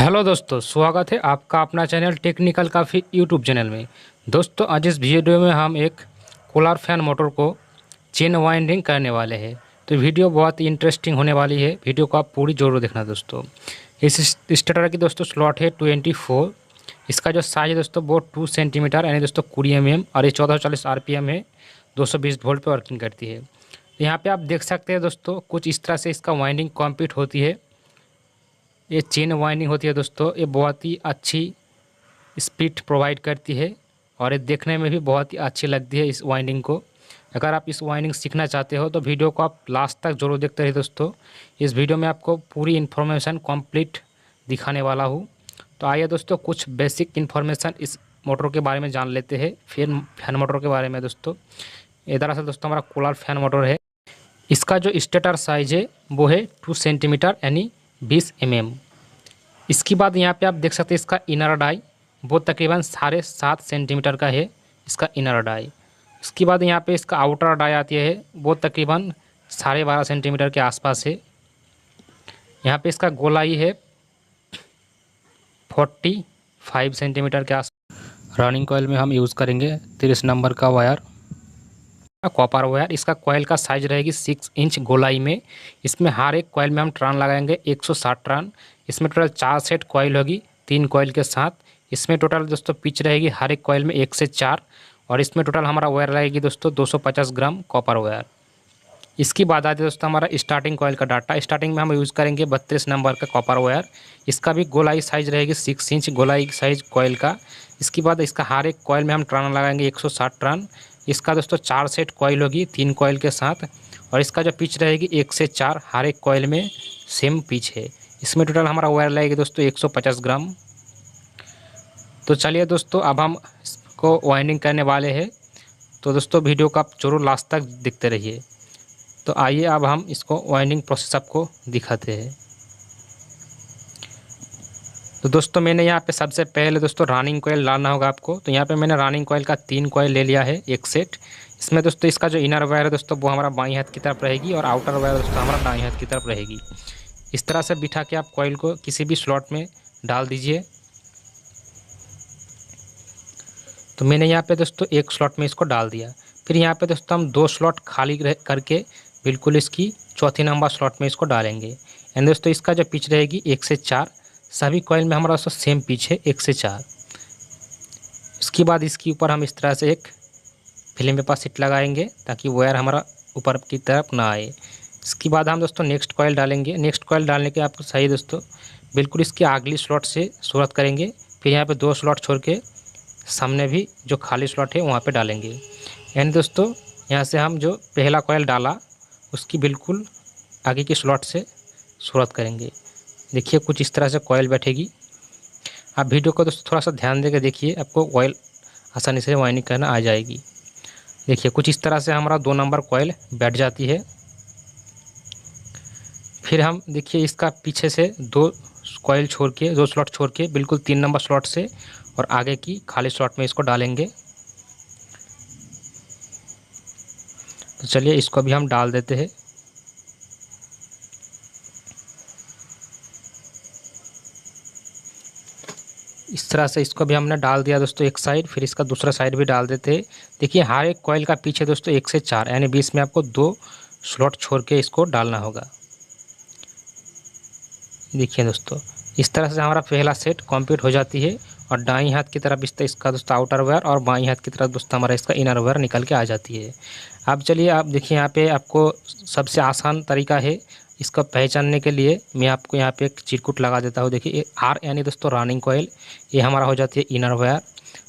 Hello दोस्तों, स्वागत है आपका अपना चैनल टेक्निकल काफ़ी यूट्यूब चैनल में। दोस्तों, आज इस वीडियो में हम एक कूलर फैन मोटर को चेन वाइंडिंग करने वाले हैं। तो वीडियो बहुत ही इंटरेस्टिंग होने वाली है। वीडियो को आप पूरी जरूर देखना दोस्तों। इस स्टार्टर की दोस्तों स्लॉट है 24। इसका जो साइज है दोस्तों वो 2 सेंटीमीटर यानी दोस्तों 20 mm और ये 1440 RPM है। 220 वोल्ट पर वर्किंग करती है। तो यहाँ पर आप देख सकते हैं दोस्तों, कुछ इस तरह से इसका वाइंडिंग कंप्लीट होती है। ये चेन वाइंडिंग होती है दोस्तों। ये बहुत ही अच्छी स्पीड प्रोवाइड करती है और ये देखने में भी बहुत ही अच्छी लगती है इस वाइंडिंग को। अगर आप इस वाइंडिंग सीखना चाहते हो तो वीडियो को आप लास्ट तक जरूर देखते रहिए दोस्तों। इस वीडियो में आपको पूरी इन्फॉर्मेशन कंप्लीट दिखाने वाला हूँ। तो आइए दोस्तों, कुछ बेसिक इन्फॉर्मेशन इस मोटर के बारे में जान लेते हैं, फिर फैन मोटर के बारे में दोस्तों। ये दरअसल दोस्तों हमारा कूलर फैन मोटर है। इसका जो स्टेटर साइज है वो है 2 सेंटीमीटर यानी 20 mm। इसके बाद यहाँ पे आप देख सकते हैं इसका इनर डाई वो तकरीबन 7.5 सेंटीमीटर का है, इसका इनर डाई। इसके बाद यहाँ पे इसका आउटर डाई आती है वो तकरीबन 12.5 सेंटीमीटर के आसपास है। यहाँ पे इसका गोलाई है 45 सेंटीमीटर के आसपास। रनिंग कॉइल में हम यूज़ करेंगे 30 नंबर का वायर, कॉपर वायर। इसका कॉइल का साइज रहेगी 6 इंच गोलाई में। इसमें हर एक कॉइल में हम टर्न लगाएंगे 160 टर्न। इसमें टोटल 4 सेट कॉइल होगी 3 कॉइल के साथ। इसमें टोटल दोस्तों पिच रहेगी हर एक कॉइल में 1 से 4। और इसमें टोटल हमारा वायर लगेगी दोस्तों 250 ग्राम कॉपर वायर। इसकी बात आती है दोस्तों हमारा स्टार्टिंग कॉइल का डाटा। स्टार्टिंग में हम यूज़ करेंगे 32 नंबर का कॉपर वायर। इसका भी गोलाई साइज रहेगी 6 इंच गोलाई साइज कॉइल का। इसके बाद इसका हर एक कॉइल में हम टर्न लगाएंगे 160 टर्न। इसका दोस्तों 4 सेट कॉइल होगी 3 कॉइल के साथ। और इसका जो पिच रहेगी 1 से 4, हर एक कॉइल में सेम पिच है। इसमें टोटल हमारा वायर लगेगी दोस्तों 150 ग्राम। तो चलिए दोस्तों, अब हम इसको वाइंडिंग करने वाले हैं। तो दोस्तों वीडियो को आप जरूर लास्ट तक देखते रहिए। तो आइए अब हम इसको वाइंडिंग प्रोसेस आपको दिखाते हैं। तो दोस्तों मैंने यहाँ पे सबसे पहले दोस्तों रनिंग कॉइल डालना होगा आपको। तो यहाँ पे मैंने रनिंग कॉइल का 3 कॉइल ले लिया है, एक सेट। इसमें दोस्तों इसका जो इनर वायर है दोस्तों वो हमारा बाईं हाथ की तरफ रहेगी और आउटर वायर दोस्तों हमारा दाईं हाथ की तरफ रहेगी। इस तरह से बिठा के आप कॉइल को किसी भी स्लॉट में डाल दीजिए। तो मैंने यहाँ पे दोस्तों एक स्लॉट में इसको डाल दिया। फिर यहाँ पे दोस्तों हम 2 स्लॉट खाली करके बिल्कुल इसकी चौथी नंबर स्लॉट में इसको डालेंगे। एंड दोस्तों इसका जो पिच रहेगी 1 से 4। सभी कॉइल में हमारा दोस्तों सेम पिच है 1 से 4। इसके बाद इसके ऊपर हम इस तरह से एक फिल्म पेपर शीट लगाएंगे ताकि वायर हमारा ऊपर की तरफ ना आए। इसके बाद हम दोस्तों नेक्स्ट कॉइल डालेंगे। नेक्स्ट कॉइल डालने के आपको सही दोस्तों बिल्कुल इसके अगली स्लॉट से शुरुआत करेंगे। फिर यहाँ पे 2 स्लॉट छोड़ के सामने भी जो खाली स्लॉट है वहाँ पे डालेंगे। यानी दोस्तों यहाँ से हम जो पहला कॉइल डाला उसकी बिल्कुल आगे की स्लॉट से शुरुआत करेंगे। देखिए कुछ इस तरह से कॉइल बैठेगी। आप वीडियो को दोस्तों थोड़ा सा ध्यान देकर देखिए, आपको कॉइल आसानी से वाइंडिंग करना आ जाएगी। देखिए कुछ इस तरह से हमारा 2 नंबर कॉइल बैठ जाती है। फिर हम देखिए इसका पीछे से 2 कॉइल छोड़ के 2 स्लॉट छोड़ के बिल्कुल 3 नंबर स्लॉट से और आगे की खाली स्लॉट में इसको डालेंगे। तो चलिए इसको भी हम डाल देते हैं। इस तरह से इसको भी हमने डाल दिया दोस्तों एक साइड। फिर इसका दूसरा साइड भी डाल देते हैं। देखिए हर एक कॉइल का पीछे दोस्तों 1 से 4 यानी 20 में आपको 2 स्लॉट छोड़ के इसको डालना होगा। देखिए दोस्तों इस तरह से हमारा पहला सेट कंप्लीट हो जाती है। और दाईं हाथ की तरफ इसका दोस्तों आउटर वायर और बाईं हाथ की तरफ दोस्तों हमारा इसका इनर वायर निकल के आ जाती है। अब चलिए आप देखिए यहाँ पे आपको सबसे आसान तरीका है इसको पहचानने के लिए। मैं आपको यहाँ पे एक चिरकुट लगा देता हूँ। देखिए आर यानी दोस्तों रनिंग कॉइल, ये हमारा हो जाती है इनर वायर।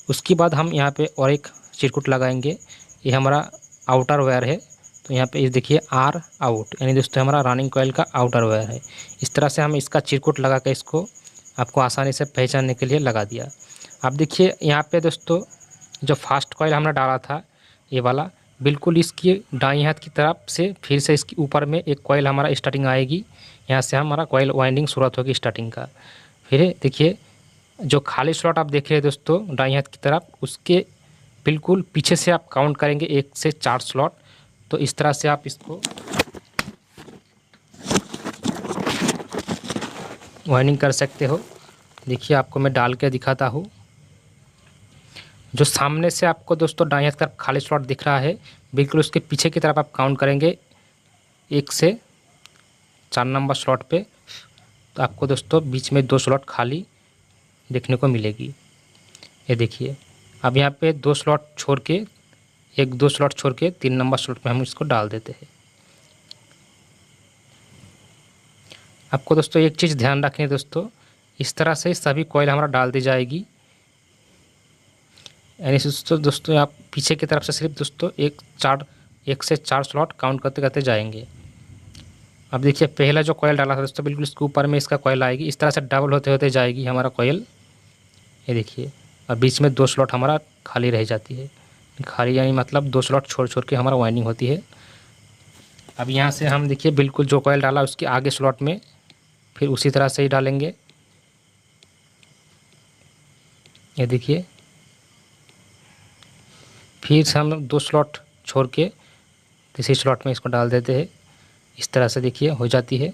उसके बाद हम यहाँ पे और एक चिरकुट लगाएंगे, ये हमारा आउटर वायर है। तो यहाँ पे इस देखिए आर आउट यानी दोस्तों हमारा रनिंग कॉइल का आउटर वायर है। इस तरह से हम इसका चिरकुट लगा के इसको आपको आसानी से पहचानने के लिए लगा दिया। अब देखिए यहाँ पे दोस्तों जो फर्स्ट कॉइल हमने डाला था ये वाला, बिल्कुल इसकी दाईं हाथ की तरफ से फिर से इसके ऊपर में एक कॉइल हमारा स्टार्टिंग आएगी। यहाँ से हमारा कॉइल वाइंडिंग शुरुआत होगी स्टार्टिंग का। फिर देखिए जो खाली स्लॉट आप देख रहे हैं दोस्तों दाईं हाथ की तरफ, उसके बिल्कुल पीछे से आप काउंट करेंगे 1 से 4 स्लॉट। तो इस तरह से आप इसको वाइंडिंग कर सकते हो। देखिए आपको मैं डाल के दिखाता हूँ। जो सामने से आपको दोस्तों दाएं हाथ तरफ खाली स्लॉट दिख रहा है, बिल्कुल उसके पीछे की तरफ आप काउंट करेंगे 1 से 4 नंबर स्लॉट पे, तो आपको दोस्तों बीच में 2 स्लॉट खाली देखने को मिलेगी। ये देखिए अब यहाँ पे 2 स्लॉट छोड़ के 1-2 स्लॉट छोड़ के 3 नंबर स्लॉट में हम इसको डाल देते हैं। आपको दोस्तों एक चीज़ ध्यान रखनी है दोस्तों, इस तरह से सभी कॉइल हमारा डाल दी जाएगी। यानी दोस्तों आप पीछे की तरफ से सिर्फ दोस्तों 1 से 4 स्लॉट काउंट करते करते जाएंगे। अब देखिए पहला जो कॉइल डाला था दोस्तों बिल्कुल इसके ऊपर में इसका कॉइल आएगी, इस तरह से डबल होते होते जाएगी हमारा कॉइल। ये देखिए और बीच में 2 स्लॉट हमारा खाली रह जाती है। खाली यानी मतलब 2 स्लॉट छोड़ छोड़ के हमारा वाइंडिंग होती है। अब यहाँ से हम देखिए बिल्कुल जो कॉइल डाला उसके आगे स्लॉट में फिर उसी तरह से ही डालेंगे। ये देखिए फिर से हम 2 स्लॉट छोड़ के तीसरी स्लॉट में इसको डाल देते हैं। इस तरह से देखिए हो जाती है।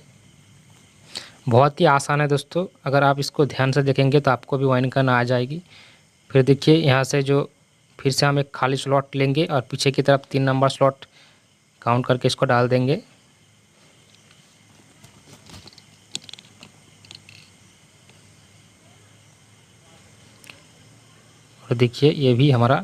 बहुत ही आसान है दोस्तों, अगर आप इसको ध्यान से देखेंगे तो आपको भी वाइंडिंग करना आ जाएगी। फिर देखिए यहाँ से जो फिर से हम एक खाली स्लॉट लेंगे और पीछे की तरफ 3 नंबर स्लॉट काउंट करके इसको डाल देंगे। और देखिए ये भी हमारा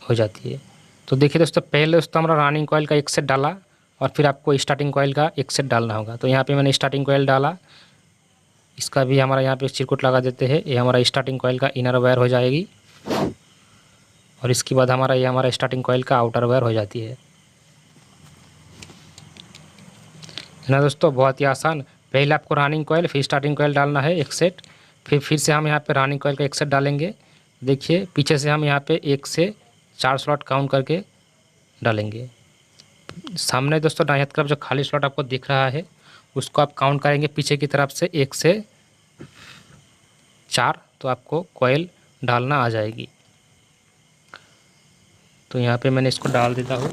हो जाती है। तो देखिए दोस्तों पहले दोस्तों हमारा रनिंग कॉइल का 1 सेट डाला और फिर आपको स्टार्टिंग कॉइल का 1 सेट डालना होगा। तो यहाँ पे मैंने स्टार्टिंग कॉइल डाला, इसका भी हमारा यहाँ पे चिरकुट लगा देते हैं। ये हमारा स्टार्टिंग कॉइल का इनर वायर हो जाएगी और इसके बाद हमारा ये हमारा स्टार्टिंग कॉइल का आउटर वायर हो जाती है ना दोस्तों। बहुत ही आसान, पहले आपको रनिंग कॉइल फिर स्टार्टिंग कॉइल डालना है 1 सेट, फिर से हम यहाँ पे रनिंग कॉइल का 1 सेट डालेंगे। देखिए पीछे से हम यहाँ पे 1 से 4 स्लॉट काउंट करके डालेंगे। सामने दोस्तों दाएं हाथ की तरफ जो खाली स्लॉट आपको दिख रहा है उसको आप काउंट करेंगे पीछे की तरफ से 1 से 4, तो आपको कॉइल डालना आ जाएगी। तो यहाँ पे मैंने इसको डाल देता हूँ।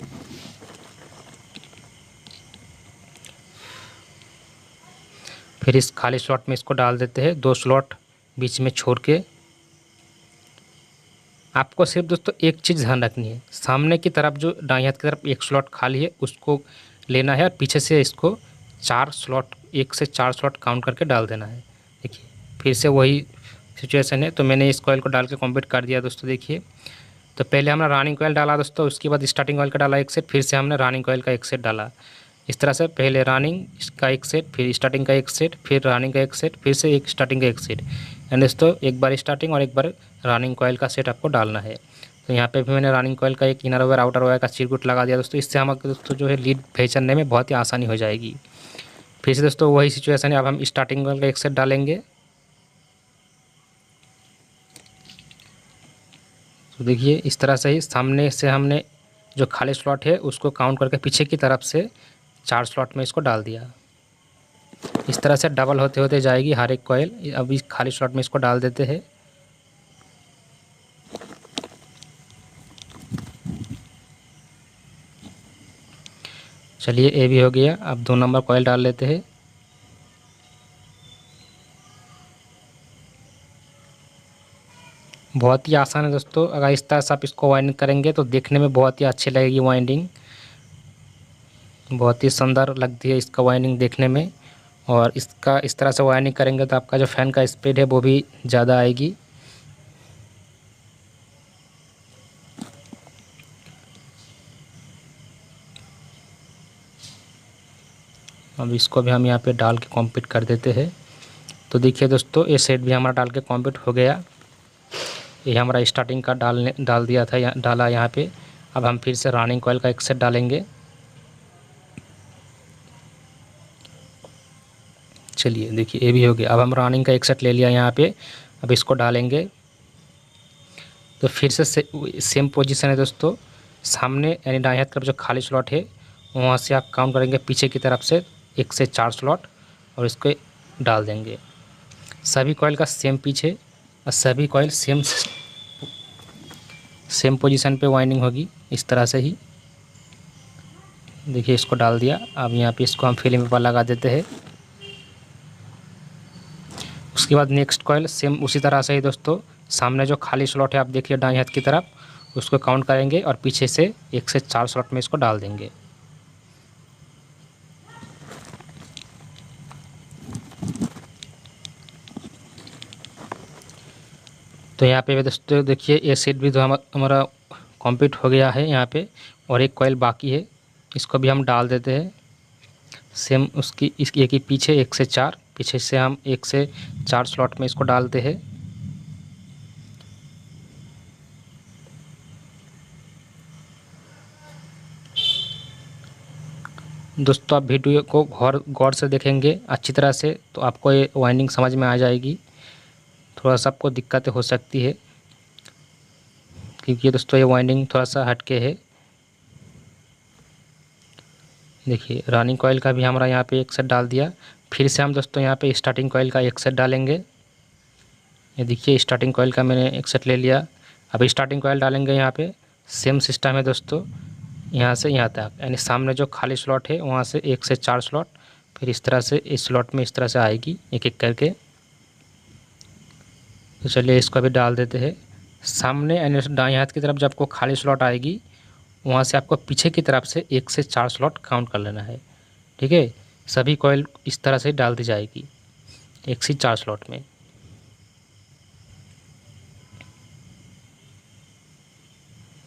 फिर इस खाली स्लॉट में इसको डाल देते हैं, 2 स्लॉट बीच में छोड़ के। आपको सिर्फ दोस्तों एक चीज़ ध्यान रखनी है, सामने की तरफ जो दाएं हाथ की तरफ 1 स्लॉट खाली है उसको लेना है और पीछे से इसको 4 स्लॉट 1 से 4 स्लॉट काउंट करके डाल देना है। देखिए फिर से वही सिचुएशन है। तो मैंने इस कॉइल को डाल के कंप्लीट कर दिया दोस्तों। देखिए तो पहले हमने रनिंग कॉइल डाला दोस्तों, उसके बाद स्टार्टिंग कॉइल का डाला 1 सेट, फिर से हमने रनिंग कॉइल का 1 सेट डाला। इस तरह से पहले रनिंग का 1 सेट, फिर स्टार्टिंग का 1 सेट, फिर रनिंग का 1 सेट, फिर से एक स्टार्टिंग का 1 सेट। एंड दोस्तों एक बार स्टार्टिंग और एक बार रनिंग कॉइल का सेट आपको डालना है। तो यहाँ पे भी मैंने रनिंग कॉइल का एक इनर वायर आउटर वायर का चिरकुट लगा दिया दोस्तों। इससे हमारे दोस्तों जो है लीड पहचानने में बहुत ही आसानी हो जाएगी। फिर से दोस्तों वही सिचुएशन है, अब हम स्टार्टिंग कॉइल का 1 सेट डालेंगे। तो देखिए इस तरह से ही सामने से हमने जो खाली स्लॉट है उसको काउंट करके पीछे की तरफ से 4 स्लॉट में इसको डाल दिया। इस तरह से डबल होते होते जाएगी हर एक कॉइल। अब इस खाली स्लॉट में इसको डाल देते हैं। चलिए ये भी हो गया। अब 2 नंबर कॉइल डाल लेते हैं। बहुत ही आसान है दोस्तों, अगर इस तरह से आप इसको वाइंडिंग करेंगे तो देखने में बहुत ही अच्छी लगेगी वाइंडिंग, बहुत ही सुंदर लगती है इसका वाइंडिंग देखने में। और इसका इस तरह से वाइंडिंग करेंगे तो आपका जो फ़ैन का स्पीड है वो भी ज़्यादा आएगी। अब इसको भी हम यहाँ पे डाल के कंप्लीट कर देते हैं। तो देखिए दोस्तों ये सेट भी हमारा डाल के कंप्लीट हो गया। ये हमारा स्टार्टिंग का डाल दिया था, डाला यहाँ पे। अब हम फिर से रनिंग कॉइल का 1 सेट डालेंगे। चलिए देखिए ये भी हो गया। अब हम रनिंग का 1 सेट ले लिया यहाँ पे, अब इसको डालेंगे। तो फिर से सेम पोजीशन है दोस्तों, सामने यानी दाएं हाथ की तरफ जो खाली स्लॉट है वहाँ से आप काउंट करेंगे पीछे की तरफ से 1 से 4 स्लॉट और इसको डाल देंगे। सभी कॉइल का सेम पीछे और सभी कॉइल सेम पोजीशन पे वाइंडिंग होगी इस तरह से ही। देखिए इसको डाल दिया। अब यहाँ पे इसको हम फिलिंग पेपर लगा देते हैं। उसके बाद नेक्स्ट कॉइल सेम उसी तरह से ही दोस्तों, सामने जो खाली स्लॉट है आप देखिए दाएं हाथ की तरफ, उसको काउंट करेंगे और पीछे से 1 से 4 स्लॉट में इसको डाल देंगे। तो यहाँ पे दोस्तों देखिए ये सेट भी तो हमारा कंप्लीट हो गया है यहाँ पे, और एक कॉइल बाकी है, इसको भी हम डाल देते हैं सेम उसकी इसकी एक ही पीछे 1 से 4, पीछे से हम 1 से 4 स्लॉट में इसको डालते हैं। दोस्तों आप वीडियो को गौर से देखेंगे अच्छी तरह से तो आपको ये वाइंडिंग समझ में आ जाएगी। थोड़ा सा आपको दिक्कतें हो सकती है क्योंकि दोस्तों ये वाइंडिंग थोड़ा सा हटके है। देखिए रनिंग कॉइल का भी हमारा यहाँ पे एक सेट डाल दिया। फिर से हम दोस्तों यहाँ पे स्टार्टिंग कॉइल का एक सेट डालेंगे। ये देखिए स्टार्टिंग कॉइल का मैंने एक सेट ले लिया। अब स्टार्टिंग कॉइल डालेंगे यहाँ पे, सेम सिस्टम है दोस्तों, यहाँ से यहाँ तक, यानी सामने जो खाली स्लॉट है वहाँ से 1 से 4 स्लॉट, फिर इस तरह से इस स्लॉट में इस तरह से आएगी एक एक करके। तो चलिए इसको भी डाल देते हैं। सामने यानी दाएं हाथ की तरफ जब आपको खाली स्लॉट आएगी वहाँ से आपको पीछे की तरफ से 1 से 4 स्लॉट काउंट कर लेना है। ठीक है, सभी कॉइल इस तरह से डाल दी जाएगी 1 से 4 स्लॉट में।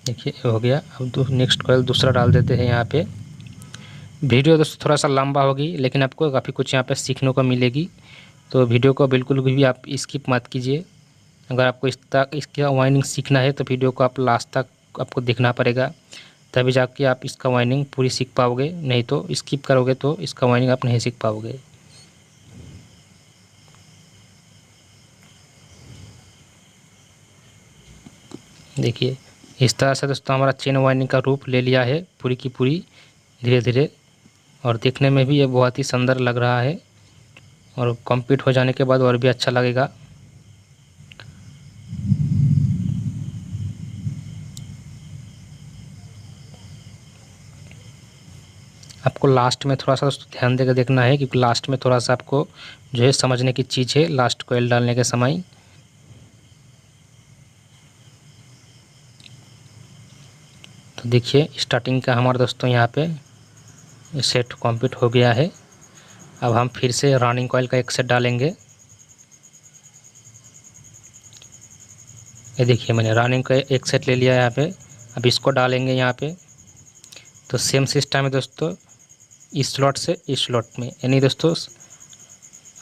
देखिए हो गया। अब नेक्स्ट कॉइल दूसरा डाल देते हैं यहाँ पे। वीडियो दोस्तों थोड़ा सा लंबा होगी लेकिन आपको काफ़ी कुछ यहाँ पे सीखने को मिलेगी, तो वीडियो को बिल्कुल भी आप स्किप मत कीजिए। अगर आपको इसका वाइंडिंग सीखना है तो वीडियो को आप लास्ट तक आपको देखना पड़ेगा, तभी जाके आप इसका वाइंडिंग पूरी सीख पाओगे, नहीं तो स्किप करोगे तो इसका वाइंडिंग आप नहीं सीख पाओगे। देखिए इस तरह से दोस्तों हमारा चेन वाइंडिंग का रूप ले लिया है पूरी की पूरी धीरे धीरे, और देखने में भी ये बहुत ही सुंदर लग रहा है और कंप्लीट हो जाने के बाद और भी अच्छा लगेगा। आपको लास्ट में थोड़ा सा दोस्तों ध्यान देकर देखना है क्योंकि लास्ट में थोड़ा सा आपको जो है समझने की चीज़ है लास्ट कॉइल डालने के समय। तो देखिए स्टार्टिंग का हमारा दोस्तों यहाँ पे सेट कंप्लीट हो गया है। अब हम फिर से रनिंग कॉइल का एक सेट डालेंगे। ये देखिए मैंने रनिंग का एक सेट ले लिया यहाँ पे। अब इसको डालेंगे यहाँ पे। तो सेम सिस्टम है दोस्तों, इस स्लॉट से इस स्लॉट में, यानी दोस्तों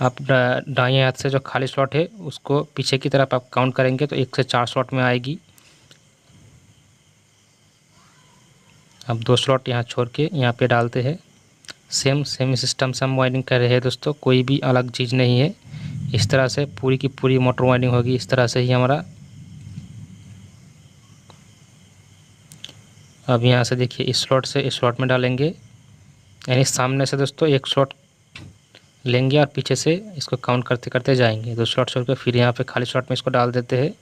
आप दाएं हाथ से जो खाली स्लॉट है उसको पीछे की तरफ आप काउंट करेंगे तो 1 से 4 स्लॉट में आएगी। अब 2 स्लॉट यहाँ छोड़ के यहाँ पे डालते हैं। सेम सिस्टम से हम वाइंडिंग कर रहे हैं दोस्तों, कोई भी अलग चीज़ नहीं है। इस तरह से पूरी की पूरी मोटर वाइंडिंग होगी, इस तरह से ही हमारा। अब यहाँ से देखिए इस स्लॉट से इस स्लॉट में डालेंगे, यानी सामने से दोस्तों 1 स्लॉट लेंगे और पीछे से इसको काउंट करते करते जाएंगे। 2 स्लॉट छोड़ के फिर यहाँ पे खाली स्लॉट में इसको डाल देते हैं।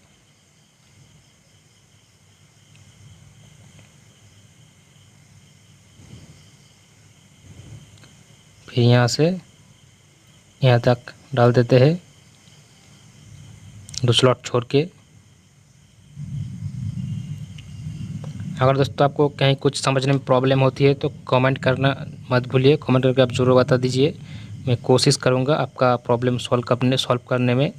फिर यहाँ से यहाँ तक डाल देते हैं 2 स्लॉट छोड़ के। अगर दोस्तों आपको कहीं कुछ समझने में प्रॉब्लम होती है तो कमेंट करना मत भूलिए, कमेंट करके आप ज़रूर बता दीजिए। मैं कोशिश करूँगा आपका प्रॉब्लम सॉल्व करने में।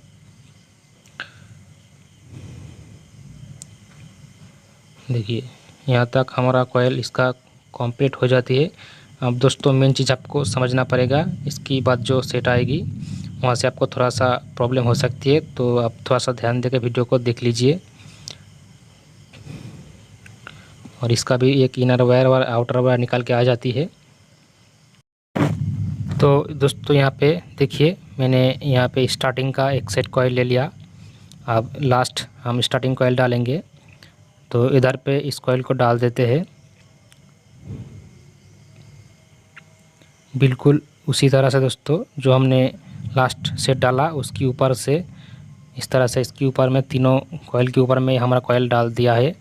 देखिए यहाँ तक हमारा कॉइल इसका कंप्लीट हो जाती है। अब दोस्तों मेन चीज़ आपको समझना पड़ेगा, इसकी बाद जो सेट आएगी वहाँ से आपको थोड़ा सा प्रॉब्लम हो सकती है, तो आप थोड़ा सा ध्यान देकर वीडियो को देख लीजिए। और इसका भी एक इनर वायर और आउटर वायर निकाल के आ जाती है। तो दोस्तों यहाँ पे देखिए मैंने यहाँ पे स्टार्टिंग का एक सेट कॉइल ले लिया। अब लास्ट हम स्टार्टिंग कॉइल डालेंगे, तो इधर पे इस कॉइल को डाल देते हैं बिल्कुल उसी तरह से दोस्तों जो हमने लास्ट सेट डाला उसके ऊपर से इस तरह से इसके ऊपर में तीनों कॉइल के ऊपर में हमारा कॉइल डाल दिया है।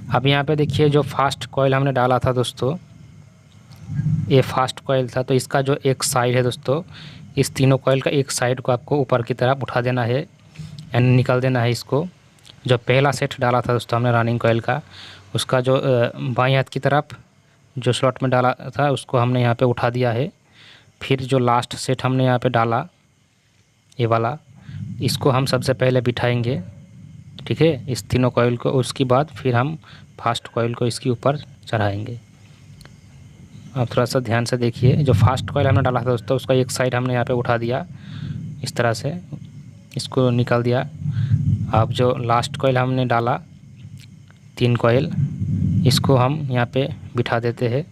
अब यहाँ पे देखिए जो फास्ट कॉइल हमने डाला था दोस्तों, ये फास्ट कॉइल था, तो इसका जो एक साइड है दोस्तों इस तीनों कॉइल का एक साइड को आपको ऊपर की तरफ उठा देना है एंड निकाल देना है इसको। जो पहला सेट डाला था दोस्तों हमने रनिंग कॉइल का, उसका जो बाईं हाथ की तरफ जो स्लॉट में डाला था उसको हमने यहाँ पे उठा दिया है। फिर जो लास्ट सेट हमने यहाँ पे डाला ये वाला, इसको हम सबसे पहले बिठाएंगे, ठीक है, इस तीनों कॉइल को। उसके बाद फिर हम फास्ट कॉइल को इसके ऊपर चढ़ाएंगे। आप थोड़ा सा ध्यान से देखिए, जो फास्ट कॉइल हमने डाला था दोस्तों उसका एक साइड हमने यहाँ पे उठा दिया, इस तरह से इसको निकाल दिया। अब जो लास्ट कॉइल हमने डाला 3 कॉइल, इसको हम यहाँ पे बिठा देते हैं।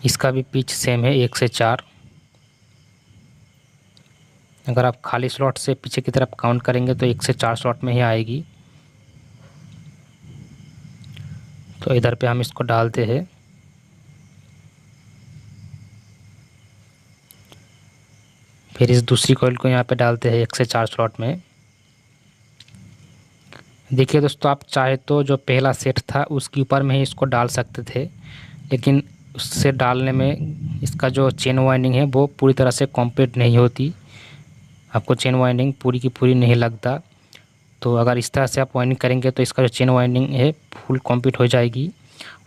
इसका भी पिच सेम है 1 से 4। अगर आप खाली स्लॉट से पीछे की तरफ काउंट करेंगे तो 1 से 4 स्लॉट में ही आएगी। तो इधर पे हम इसको डालते हैं। फिर इस दूसरी कॉइल को यहाँ पे डालते हैं 1 से 4 स्लॉट में। देखिए दोस्तों, आप चाहे तो जो पहला सेट था उसके ऊपर में ही इसको डाल सकते थे, लेकिन उससे डालने में इसका जो चेन वाइंडिंग है वो पूरी तरह से कंप्लीट नहीं होती। आपको चेन वाइंडिंग पूरी की पूरी नहीं लगता। तो अगर इस तरह से आप वाइंडिंग करेंगे तो इसका जो चेन वाइंडिंग है फुल कंप्लीट हो जाएगी,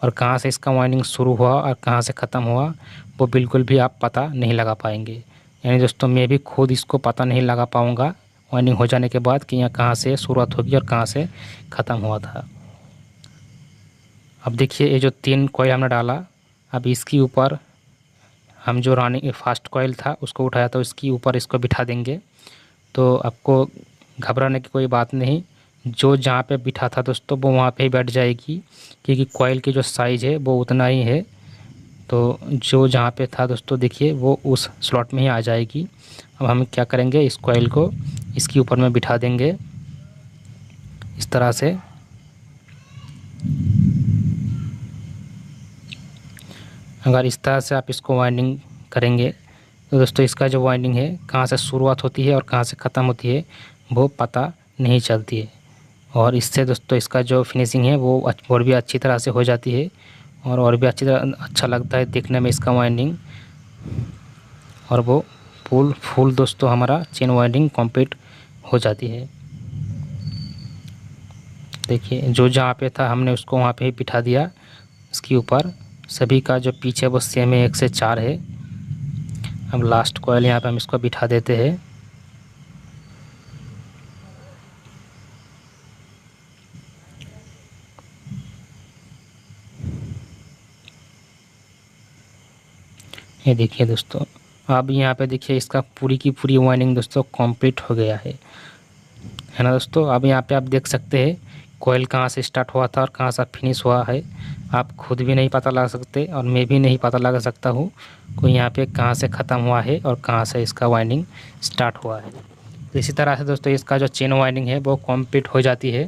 और कहाँ से इसका वाइंडिंग शुरू हुआ और कहाँ से ख़त्म हुआ वो बिल्कुल भी आप पता नहीं लगा पाएंगे। यानी दोस्तों मैं भी खुद इसको पता नहीं लगा पाऊँगा वाइंडिंग हो जाने के बाद कि यहाँ कहाँ से शुरुआत होगी और कहाँ से ख़त्म हुआ था। अब देखिए, ये जो 3 कॉइल हमने डाला, अब इसके ऊपर हम जो रनिंग फास्ट कॉइल था उसको उठाया तो इसके ऊपर इसको बिठा देंगे। तो आपको घबराने की कोई बात नहीं, जो जहाँ पे बिठा था दोस्तों वो वहाँ पे ही बैठ जाएगी, क्योंकि कॉइल की जो साइज़ है वो उतना ही है। तो जो जहाँ पे था दोस्तों देखिए वो उस स्लॉट में ही आ जाएगी। अब हम क्या करेंगे, इस कॉइल को इसके ऊपर में बिठा देंगे इस तरह से। अगर इस तरह से आप इसको वाइंडिंग करेंगे तो दोस्तों इसका जो वाइंडिंग है कहाँ से शुरुआत होती है और कहाँ से ख़त्म होती है वो पता नहीं चलती है। और इससे दोस्तों इसका जो फिनिशिंग है वो और भी अच्छी तरह से हो जाती है, और भी अच्छी तरह अच्छा लगता है देखने में इसका वाइंडिंग। और वो फुल दोस्तों हमारा चेन वाइंडिंग कंप्लीट हो जाती है। देखिए, जो जहाँ पे था हमने उसको वहाँ पे ही बिठा दिया इसके ऊपर। सभी का जो पीछे वो सेम है 1 से 4 है। अब लास्ट कॉइल यहाँ पे हम इसको बिठा देते हैं। ये देखिए दोस्तों, अब यहाँ पे देखिए इसका पूरी की पूरी वाइंडिंग दोस्तों कंप्लीट हो गया है ना दोस्तों। अब यहाँ पे आप देख सकते हैं कॉइल कहाँ से स्टार्ट हुआ था और कहाँ से फिनिश हुआ है। आप खुद भी नहीं पता लगा सकते और मैं भी नहीं पता लगा सकता हूँ कोई यहाँ पे कहाँ से ख़त्म हुआ है और कहाँ से इसका वाइंडिंग स्टार्ट हुआ है। तो इसी तरह से दोस्तों इसका जो चेन वाइंडिंग है वो कंप्लीट हो जाती है।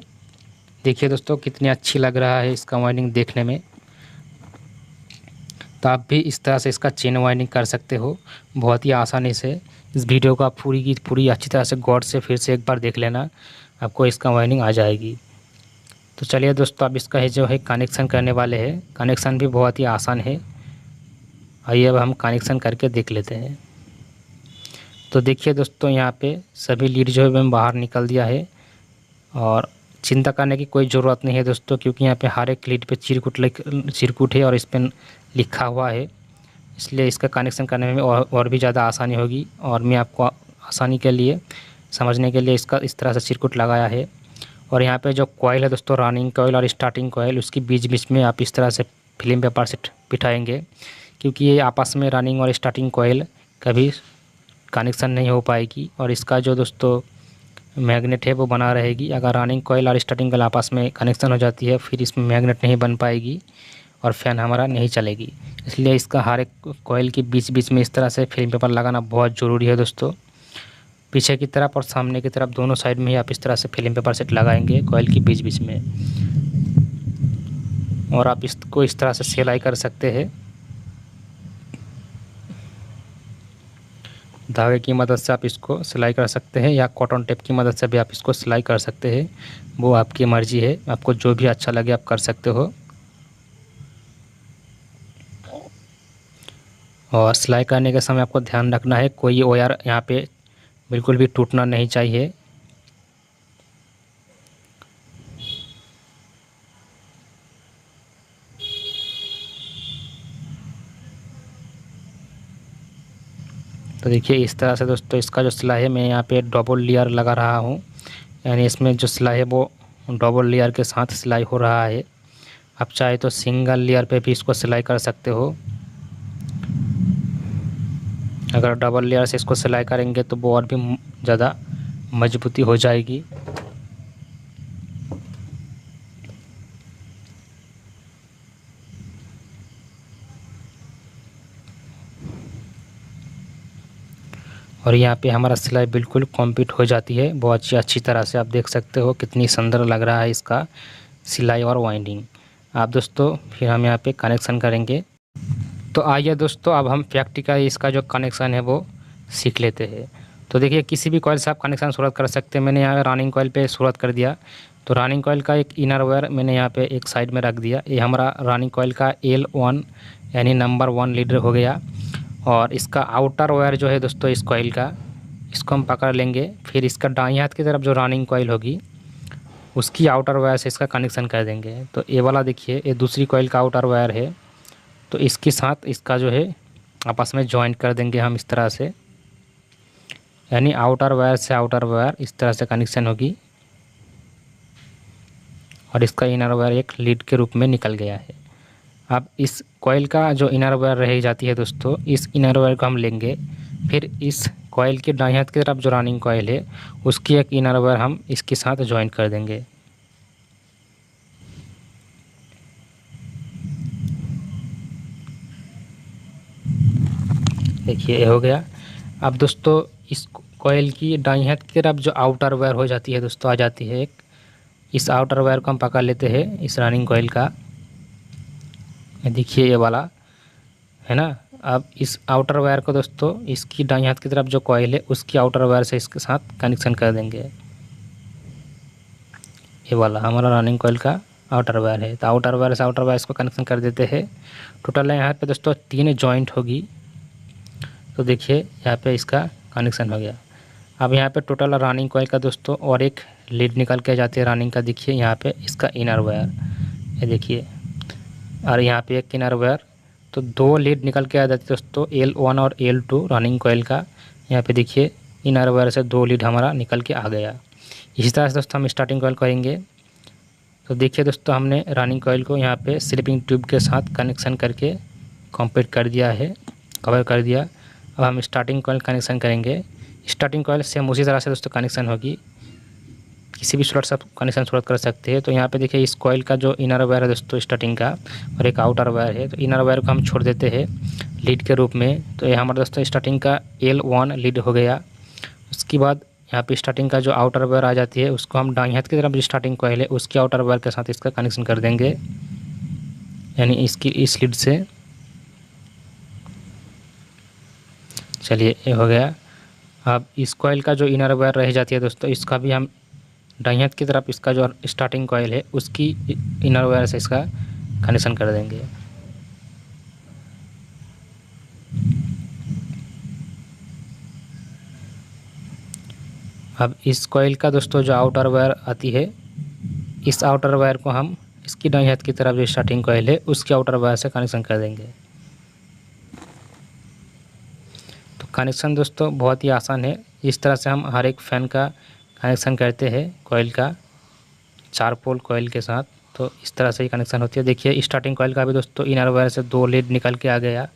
देखिए दोस्तों कितनी अच्छी लग रहा है इसका वाइंडिंग देखने में। तो आप भी इस तरह से इसका चेन वाइंडिंग कर सकते हो बहुत ही आसानी से। इस वीडियो को आप पूरी की पूरी अच्छी तरह से गौर से फिर से एक बार देख लेना, आपको इसका वाइंडिंग आ जाएगी। तो चलिए दोस्तों, अब इसका जो है कनेक्शन करने वाले हैं। कनेक्शन भी बहुत ही आसान है। आइए अब हम कनेक्शन करके देख लेते हैं। तो देखिए दोस्तों, यहाँ पे सभी लीड जो है मैंने बाहर निकल दिया है, और चिंता करने की कोई ज़रूरत नहीं है दोस्तों, क्योंकि यहाँ पे हर एक लीड पे चिरकुट है और इस पर लिखा हुआ है, इसलिए इसका कनेक्शन करने में और भी ज़्यादा आसानी होगी। और मैं आपको आसानी के लिए समझने के लिए इसका इस तरह से चिरकुट लगाया है। और यहाँ पे जो कॉइल है दोस्तों, रनिंग कॉइल और स्टार्टिंग कॉइल, उसकी बीच बीच में आप इस तरह से फिल्म पेपर से बिठाएंगे, क्योंकि ये आपस में रनिंग और स्टार्टिंग कॉइल कभी कनेक्शन नहीं हो पाएगी। और इसका जो दोस्तों मैग्नेट है वो बना रहेगी। अगर रनिंग कॉइल और स्टार्टिंग कॉइल आपस में कनेक्शन हो जाती है फिर इसमें मैग्नेट नहीं बन पाएगी और फ़ैन हमारा नहीं चलेगी। इसलिए इसका हर एक कॉइल के बीच बीच में इस तरह से फिल्म पेपर लगाना बहुत ज़रूरी है दोस्तों। पीछे की तरफ और सामने की तरफ दोनों साइड में ही आप इस तरह से फिल्म पेपर सेट लगाएंगे कॉइल के बीच बीच में, और आप इसको इस तरह से सिलाई कर सकते हैं। धागे की मदद से आप इसको सिलाई कर सकते हैं या कॉटन टेप की मदद से भी आप इसको सिलाई कर सकते हैं, वो आपकी मर्ज़ी है, आपको जो भी अच्छा लगे आप कर सकते हो। और सिलाई करने के समय आपको ध्यान रखना है कोई वायर यहाँ पे बिल्कुल भी टूटना नहीं चाहिए। तो देखिए इस तरह से दोस्तों इसका जो सिलाई है, मैं यहाँ पे डबल लेयर लगा रहा हूँ, यानी इसमें जो सिलाई है वो डबल लेयर के साथ सिलाई हो रहा है। आप चाहे तो सिंगल लेयर पे भी इसको सिलाई कर सकते हो। अगर डबल लेयर से इसको सिलाई करेंगे तो वो और भी ज़्यादा मजबूती हो जाएगी। और यहाँ पे हमारा सिलाई बिल्कुल कंप्लीट हो जाती है बहुत अच्छी तरह से। आप देख सकते हो कितनी सुंदर लग रहा है इसका सिलाई और वाइंडिंग। आप दोस्तों फिर हम यहाँ पे कनेक्शन करेंगे। तो आइए दोस्तों अब हम प्रैक्टिकल इसका जो कनेक्शन है वो सीख लेते हैं। तो देखिए किसी भी कॉइल से आप कनेक्शन शुरुआत कर सकते हैं। मैंने यहाँ रनिंग कॉइल पे शुरुआत कर दिया। तो रनिंग कॉइल का एक इनर वायर मैंने यहाँ पे एक साइड में रख दिया। ये हमारा रनिंग कॉइल का L1 यानी नंबर 1 लीडर हो गया। और इसका आउटर वायर जो है दोस्तों इस कॉइल का, इसको हम पकड़ लेंगे। फिर इसका दाईं हाथ की तरफ जो रनिंग कॉइल होगी उसकी आउटर वायर से इसका कनेक्शन कर देंगे। तो ये वाला देखिए ये दूसरी कॉइल का आउटर वायर है, तो इसके साथ इसका जो है आपस में जॉइंट कर देंगे हम इस तरह से, यानी आउटर वायर से आउटर वायर इस तरह से कनेक्शन होगी। और इसका इनर वायर एक लीड के रूप में निकल गया है। अब इस कॉइल का जो इनर वायर रह जाती है दोस्तों, इस इनर वायर को हम लेंगे। फिर इस कॉइल के दाईं हाथ की तरफ जो रनिंग कॉइल है उसकी एक इनर वायर हम इसके साथ जॉइंट कर देंगे। देखिए ये हो गया। अब दोस्तों इस कॉइल की दाईं हाथ की तरफ जो आउटर वायर हो जाती है दोस्तों, आ जाती है एक, इस आउटर वायर को हम पकड़ लेते हैं इस रनिंग कॉइल का। देखिए ये वाला है ना। अब इस आउटर वायर को दोस्तों इसकी दाईं हाथ की तरफ जो कॉइल है उसकी आउटर वायर से इसके साथ कनेक्शन कर देंगे। ये वाला हमारा रनिंग कॉइल का आउटर वायर है। तो आउटर वायर से आउटर वायर इसको कनेक्शन कर देते हैं। टोटल यहाँ पे दोस्तों 3 जॉइंट होगी। तो देखिए यहाँ पे इसका कनेक्शन हो गया। अब यहाँ पे टोटल रनिंग कॉइल का दोस्तों और एक लीड निकल के जाती है रनिंग का। देखिए यहाँ पे इसका इनर वायर, ये देखिए, और यहाँ पे एक इनर वायर। तो 2 लीड निकल के आ जाती है दोस्तों, L1 और L2 रनिंग कॉइल का। यहाँ पे देखिए इनर वायर से 2 लीड हमारा निकल के आ गया। इसी तरह से दोस्तों हम स्टार्टिंग कॉइल करेंगे। तो देखिए दोस्तों हमने रनिंग कॉइल को यहाँ पे स्लिपिंग ट्यूब के साथ कनेक्शन करके कंप्लीट कर दिया है, कवर कर दिया। अब हम स्टार्टिंग कॉइल कनेक्शन करेंगे। स्टार्टिंग कॉइल सेम उसी तरह से दोस्तों कनेक्शन होगी, किसी भी स्लॉट से आप कनेक्शन शुरुआत कर सकते हैं। तो यहाँ पे देखिए इस कॉइल का जो इनर वायर है दोस्तों स्टार्टिंग का, और एक आउटर वायर है। तो इनर वायर को हम छोड़ देते हैं लीड के रूप में। तो ये हमारा दोस्तों स्टार्टिंग का L1 लीड हो गया। उसके बाद यहाँ पे स्टार्टिंग का जो आउटर वायर आ जाती है उसको हम दाईं हाथ की तरफ जो स्टार्टिंग कॉइल है उसकी आउटर वायर के साथ इसका कनेक्शन कर देंगे, यानी इसकी इस लीड से। चलिए ये हो गया। अब इस कॉइल का जो इनर वायर रह जाती है दोस्तों, इसका भी हम दाईं हाथ की तरफ इसका जो स्टार्टिंग कॉइल है उसकी इनर वायर से इसका कनेक्शन कर देंगे। अब इस कॉइल का दोस्तों जो आउटर वायर आती है, इस आउटर वायर को हम इसकी दाईं हाथ की तरफ जो स्टार्टिंग कॉइल है उसके आउटर वायर से कनेक्शन कर देंगे। तो कनेक्शन दोस्तों बहुत ही आसान है। इस तरह से हम हर एक फ़ैन का कनेक्शन करते हैं कॉइल का 4 पोल कॉइल के साथ। तो इस तरह से ही कनेक्शन होती है। देखिए स्टार्टिंग कॉइल का भी दोस्तों इनर वायर से 2 लीड निकल के आ गया।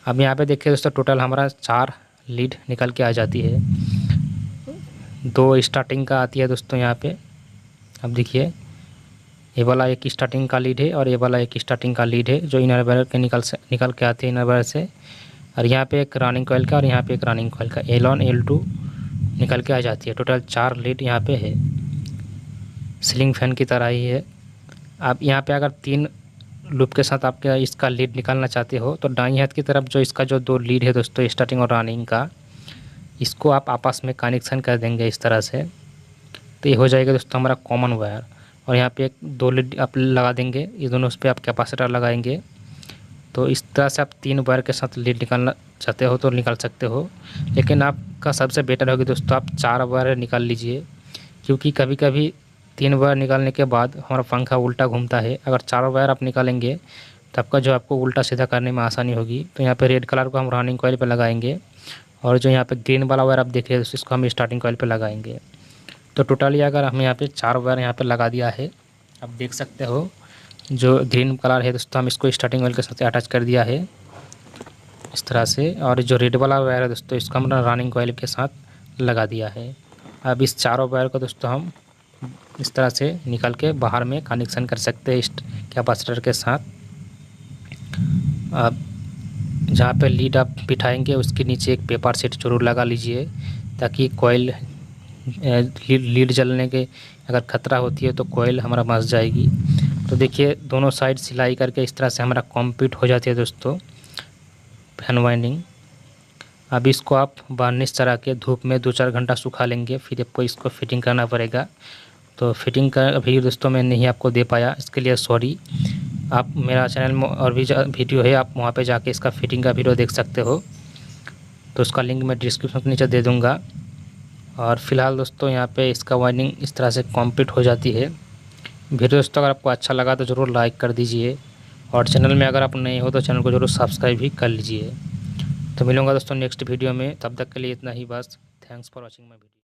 अब यहाँ पे देखिए दोस्तों टोटल हमारा 4 लीड निकल के आ जाती है। 2 स्टार्टिंग का आती है दोस्तों यहाँ पे। अब देखिए ये वाला एक स्टार्टिंग का लीड है और ये वाला एक स्टार्टिंग का लीड है जो इनर वायर के निकल के आते हैं इनर वायर से। और यहाँ पे एक रनिंग कॉइल का और यहाँ पे एक रनिंग कॉइल का L1 L2 निकल के आ जाती है। टोटल 4 लीड यहाँ पे है, सीलिंग फैन की तरह ही है। आप यहाँ पे अगर 3 लूप के साथ आपके इसका लीड निकालना चाहते हो तो दाईं हाथ की तरफ जो इसका जो 2 लीड है दोस्तों स्टार्टिंग और रनिंग का, इसको आप आपस में कनेक्शन कर देंगे इस तरह से। तो ये हो जाएगा दोस्तों हमारा कॉमन वायर। और यहाँ पे एक 2 लीड आप लगा देंगे, ये दोनों उस पर आप कैपेसिटर लगाएंगे तरह से आप 3 वायर के साथ लीड निकालना चाहते हो तो निकाल सकते हो, लेकिन आपका सबसे बेटर होगी दोस्तों आप 4 वायर निकाल लीजिए, क्योंकि कभी कभी 3 वायर निकालने के बाद हमारा पंखा उल्टा घूमता है। अगर 4 वायर आप निकालेंगे तो आपका जो आपको उल्टा सीधा करने में आसानी होगी। तो यहाँ पे रेड कलर को हम रनिंग कॉइल पे लगाएंगे और जो यहाँ पे ग्रीन वाला वायर आप देख रहे हैं इसको हम स्टार्टिंग कॉइल पे लगाएंगे। तो टोटली अगर हम यहाँ पे 4 वायर यहाँ पे लगा दिया है, आप देख सकते हो जो ग्रीन कलर है दोस्तों हम इसको स्टार्टिंग कॉइल के साथ अटैच कर दिया है इस तरह से, और जो रेड वाला वायर है दोस्तों इसको हम रनिंग कॉइल के साथ लगा दिया है। अब इस चारों वायर को दोस्तों हम इस तरह से निकल के बाहर में कनेक्शन कर सकते हैं इस कैपेसिटर के साथ। अब जहाँ पे लीड आप बिठाएंगे उसके नीचे एक पेपर शीट जरूर लगा लीजिए, ताकि कॉइल लीड जलने के अगर ख़तरा होती है तो कॉइल हमारा मस जाएगी। तो देखिए दोनों साइड सिलाई करके इस तरह से हमारा कंप्लीट हो जाती है दोस्तों फैन वाइंडिंग। अब इसको आप वार्निश चढ़ा के धूप में 2-4 घंटा सुखा लेंगे, फिर आपको इसको फिटिंग करना पड़ेगा। तो फिटिंग का अभी दोस्तों मैं नहीं आपको दे पाया, इसके लिए सॉरी। आप मेरा चैनल में और भी वीडियो है, आप वहाँ पे जाके इसका फिटिंग का वीडियो देख सकते हो, तो उसका लिंक मैं डिस्क्रिप्शन के नीचे दे दूँगा। और फिलहाल दोस्तों यहाँ पे इसका वाइंडिंग इस तरह से कंप्लीट हो जाती है। वीडियो दोस्तों अगर आपको अच्छा लगा तो ज़रूर लाइक कर दीजिए, और चैनल में अगर आप नए हो तो चैनल को ज़रूर सब्सक्राइब भी कर लीजिए। तो मिलूँगा दोस्तों नेक्स्ट वीडियो में, तब तक के लिए इतना ही बस। Thanks for watching my video.